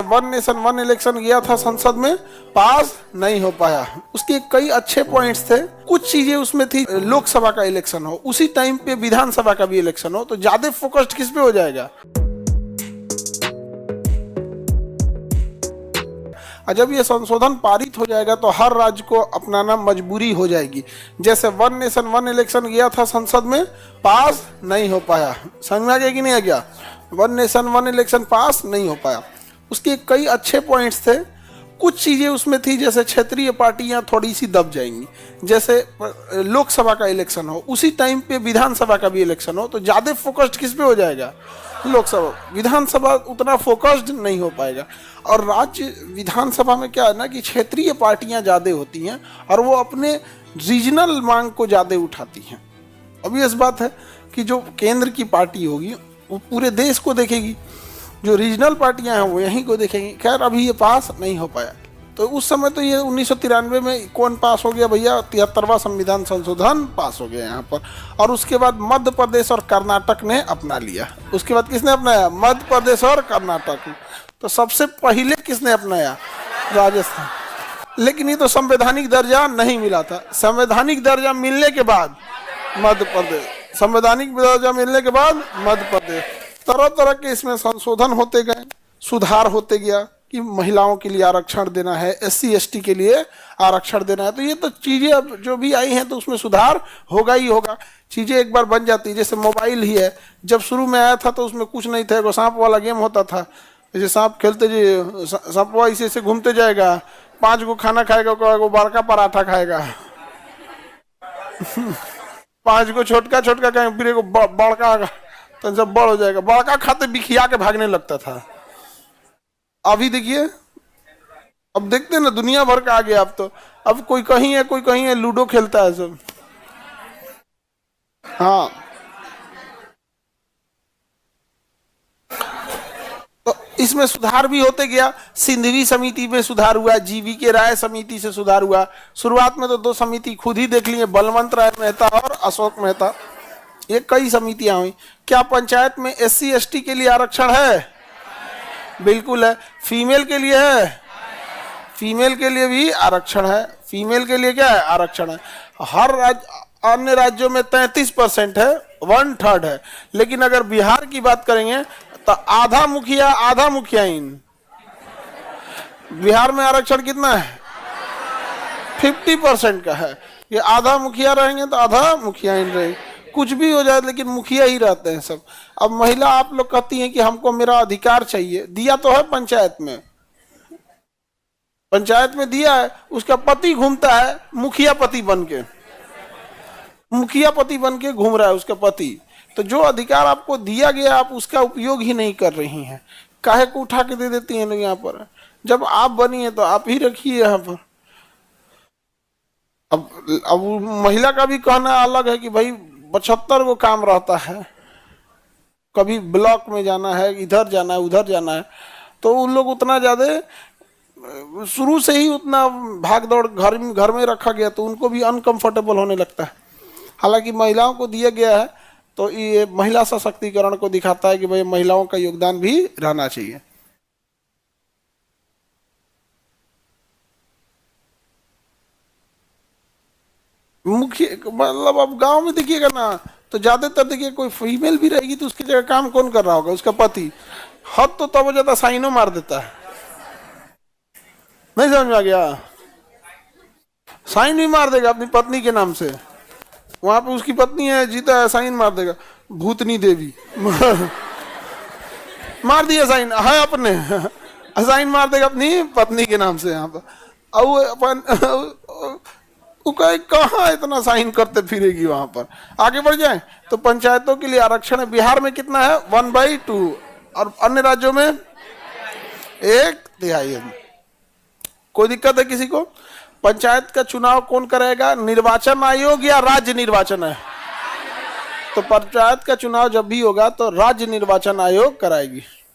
One nation one election गया था संसद में, पास नहीं हो पाया। उसके कई अच्छे पॉइंट्स थे, कुछ चीजें उसमें थी। लोकसभा का इलेक्शन हो, उसी टाइम पे विधानसभा का भी इलेक्शन हो, तो ज्यादा फोकस्ड किस पे हो जाएगा? जब ये संशोधन पारित हो जाएगा तो हर राज्य को अपनाना मजबूरी हो जाएगी। जैसे वन नेशन वन इलेक्शन गया था संसद में, पास नहीं हो पाया। समझ में आ गया कि नहीं आ गया? वन नेशन वन इलेक्शन पास नहीं हो पाया। उसके कई अच्छे पॉइंट्स थे, कुछ चीज़ें उसमें थी, जैसे क्षेत्रीय पार्टियां थोड़ी सी दब जाएंगी। जैसे लोकसभा का इलेक्शन हो, उसी टाइम पे विधानसभा का भी इलेक्शन हो, तो ज़्यादा फोकस्ड किस पे हो जाएगा? लोकसभा। विधानसभा उतना फोकस्ड नहीं हो पाएगा। और राज्य विधानसभा में क्या है ना कि क्षेत्रीय पार्टियां ज़्यादा होती हैं और वो अपने रीजनल मांग को ज़्यादा उठाती हैं। अभी इस बात है कि जो केंद्र की पार्टी होगी वो पूरे देश को देखेगी, जो रीजनल पार्टियां हैं वो यहीं को देखेंगी। खैर अभी ये पास नहीं हो पाया। तो उस समय तो ये 1993 में कौन पास हो गया भैया? 73वां संविधान संशोधन पास हो गया यहाँ पर। और उसके बाद मध्य प्रदेश और कर्नाटक ने अपना लिया। उसके बाद किसने अपनाया? मध्य प्रदेश और कर्नाटक। तो सबसे पहले किसने अपनाया? राजस्थान। लेकिन ये तो संवैधानिक दर्जा नहीं मिला था। संवैधानिक दर्जा मिलने के बाद मध्य प्रदेश, संवैधानिक दर्जा मिलने के बाद मध्य प्रदेश, तरह तरह के इसमें संशोधन होते गए, सुधार होते गया कि महिलाओं के लिए आरक्षण देना है, SC ST के लिए आरक्षण देना है। तो ये तो चीज़ें अब जो भी आई हैं तो उसमें सुधार होगा ही होगा। चीज़ें एक बार बन जाती, जैसे मोबाइल ही है। जब शुरू में आया था तो उसमें कुछ नहीं था, वो सांप वाला गेम होता था। जैसे सांप खेलते जी, सांपवा ऐसे घूमते जाएगा, 5 गो खाना खाएगा, वो बड़का पराठा खाएगा 5 गो छोटका छोटका खाएगा, फिर एगो बड़का, तो जब बड़ हो जाएगा, बड़का खाते बिखिया के भागने लगता था। अभी देखिए, अब देखते हैं ना, दुनिया भर का आ गया। अब कोई कहीं है, कोई कहीं है, लूडो खेलता है सब। हाँ, तो इसमें सुधार भी होते गया। सिंधवी समिति में सुधार हुआ, GV के राय समिति से सुधार हुआ। शुरुआत में तो 2 समिति खुद ही देख लिए, बलवंत राय मेहता और अशोक मेहता। ये कई समितियां हुई। क्या पंचायत में SC ST के लिए आरक्षण है? बिल्कुल है। फीमेल के लिए है? फीमेल के लिए भी आरक्षण है। फीमेल के लिए क्या है? आरक्षण है। हर राज्य, अन्य राज्यों में 33% है, 1/3 है। लेकिन अगर बिहार की बात करेंगे तो आधा मुखिया आधा मुखियाइन। बिहार में आरक्षण कितना है? 50% का है। ये आधा मुखिया रहेंगे तो आधा मुखियाइन रहेंगे। कुछ भी हो जाए लेकिन मुखिया ही रहते हैं सब। अब महिला आप लोग कहती हैं कि हमको मेरा अधिकार चाहिए, दिया तो है पंचायत में, पंचायत में दिया है। उसका पति घूमता है मुखिया पति बन के, मुखिया पति बन के घूम रहा है उसका पति। तो जो अधिकार आपको दिया गया आप उसका उपयोग ही नहीं कर रही हैं। काहे को उठा के दे देती हैं लोग यहाँ पर? जब आप बनी है तो आप ही रखिए यहाँ पर। अब महिला का भी कहना अलग है कि भाई 75 को काम रहता है, कभी ब्लॉक में जाना है, इधर जाना है, उधर जाना है। तो उन लोग उतना ज़्यादा शुरू से ही उतना भाग दौड़ घर में रखा गया, तो उनको भी अनकंफर्टेबल होने लगता है। हालांकि महिलाओं को दिया गया है तो ये महिला सशक्तिकरण को दिखाता है कि भाई महिलाओं का योगदान भी रहना चाहिए। मुख्य मतलब अब गांव में देखिएगा ना तो ज्यादातर देखिए कोई फीमेल भी रहेगी तो उसकी जगह काम कौन कर रहा होगा? उसका पति। हद तो तब हो जाता साइनो मार देता है। नहीं समझ में आ गया? साइन भी मार देगा अपनी पत्नी के नाम से। वहां पे उसकी पत्नी है, जीता है, साइन मार देगा। भूतनी देवी मार दिया साइन है अपने, साइन मार देगा अपनी पत्नी के नाम से यहाँ पर। कहाँ इतना साइन करते फिरेगी वहां पर? आगे बढ़ जाए तो पंचायतों के लिए आरक्षण है। बिहार में कितना है? 1/2 और अन्य राज्यों में 1/3। कोई दिक्कत है किसी को? पंचायत का चुनाव कौन करेगा? निर्वाचन आयोग या राज्य निर्वाचन है? तो पंचायत का चुनाव जब भी होगा तो राज्य निर्वाचन आयोग कराएगी।